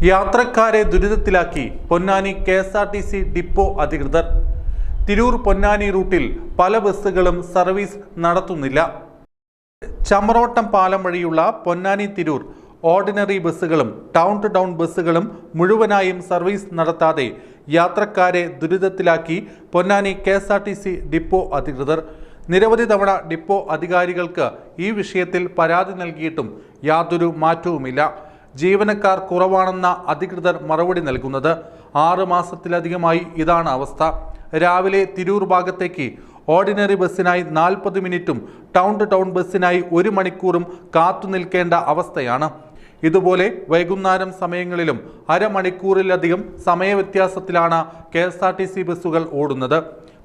യാത്രക്കാരെ ദുരിതത്തിലാക്കി Ponnani KSRTC depot അധികൃതർ. തിരൂർ പൊന്നാനി റൂട്ടിൽ പല ബസ്സുകളും സർവീസ് നടത്തുന്നില്ല. ചമ്രോട്ടം പാലം വഴിയുള്ള പൊന്നാനി തിരൂർ ഓർഡിനറി ബസ്സുകളും ടൗൺ ടു ടൗൺ ബസ്സുകളും മുഴുവനായും സർവീസ് നടത്താതെ യാത്രക്കാരെ ദുരിതത്തിലാക്കി പൊന്നാനി KSRTC ഡിപ്പോ അധികൃതർ. നിരവധി തവണ ഡിപ്പോ അധികാരികൾക്ക് ഈ വിഷയത്തിൽ പരാതി നൽകിയിട്ടും യാതൊരു മാറ്റവുമില്ല. ജീവനക്കാർ കുറവാണെന്ന അധികൃതർ മറുപടി നൽകുന്നത്. 6 മാസത്തിലധികമായി ഇതാണ് അവസ്ഥ. രാവിലെ തിരൂർ ഭാഗത്തേക്ക് ഓർഡിനറി ബസ്സിനായി 40 മിനിറ്റും ടൗൺ ടു ടൗൺ ബസ്സിനായി 1 മണിക്കൂറും കാത്തു നിൽക്കേണ്ട അവസ്ഥയാണ്. ഇതുപോലെ വൈകുന്നേരം സമയങ്ങളിലും അരമണിക്കൂറിലധികം സമയവ്യത്യാസത്തിലാണ് KSRTC ബസ്സുകൾ ഓടുന്നത്.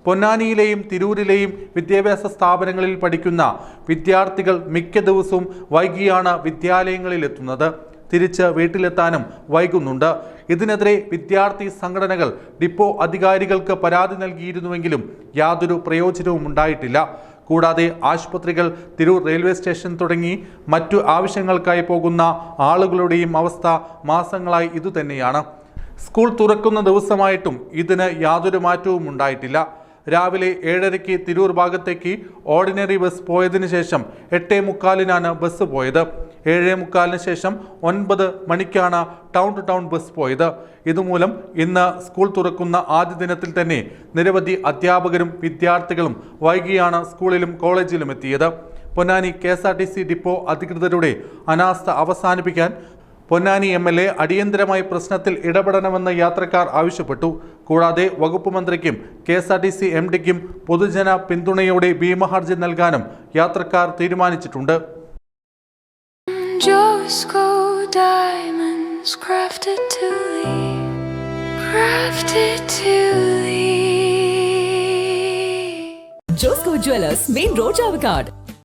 പൊന്നാനിയിലെയും തിരൂരിലെയും വിദ്യാഭ്യാസ സ്ഥാപനങ്ങളിൽ പഠിക്കുന്ന വിദ്യാർത്ഥികൾ മിക്ക ദിവസവും വൈകിയാണ് വിദ്യാലയങ്ങളിലെത്തുന്നത്. തിരിച്ച് വീട്ടിലെത്താനും വൈകുന്നുണ്ട്. ഇതിനെതിരെ വിദ്യാർത്ഥി സംഘടനകൾ ഡിപ്പോ അധികാരികൾക്ക് പരാതി നൽകിയിരുന്നുവെങ്കിലും യാതൊരു പ്രയോജനവും ഉണ്ടായിട്ടില്ല. കൂടാതെ ആശുപത്രികൾ, തിരൂർ റെയിൽവേ സ്റ്റേഷൻ തുടങ്ങി മറ്റു ആവശ്യങ്ങൾക്കായി പോകുന്ന ആളുകളുടെയും അവസ്ഥ മാസങ്ങളായി ഇതുതന്നെയാണ്. സ്കൂൾ തുറക്കുന്ന ദിവസമായിട്ടും ഇതിന് യാതൊരു മാറ്റവും ഉണ്ടായിട്ടില്ല. രാവിലെ 7:30-ക്ക് തിരൂർ ഭാഗത്തേക്ക് ഓർഡിനറി ബസ് പോയതിനു ശേഷം 8:45-നാണ് ബസ് പോയത്. 7:45-ന് ശേഷം 9 മണിക്കാണ് ടൗൺ ടു ടൗൺ ബസ് പോയത്. ഇതുമൂലം ഇന്ന് സ്കൂൾ തുറക്കുന്ന ആദ്യ ദിനത്തിൽ തന്നെ നിരവധി അധ്യാപകരും വിദ്യാർത്ഥികളും വൈകിയാണ് സ്കൂളിലും കോളേജിലും എത്തിയത്. പൊന്നാനി KSRTC ഡിപ്പോ അധികൃതരുടെ അനാസ്ഥ അവസാനിപ്പിക്കാൻ പൊന്നാനി MLA അടിയന്തരമായി പ്രശ്നത്തിൽ ഇടപെടണമെന്ന് യാത്രക്കാർ ആവശ്യപ്പെട്ടു. കൂടാതെ വകുപ്പ് മന്ത്രിക്കും KSRTC MDക്കും പൊതുജന പിന്തുണയോടെ ഭീമഹർജി നൽകാനും യാത്രക്കാർ തീരുമാനിച്ചിട്ടുണ്ട്. Josco Jewellers, main road, Chavakkad.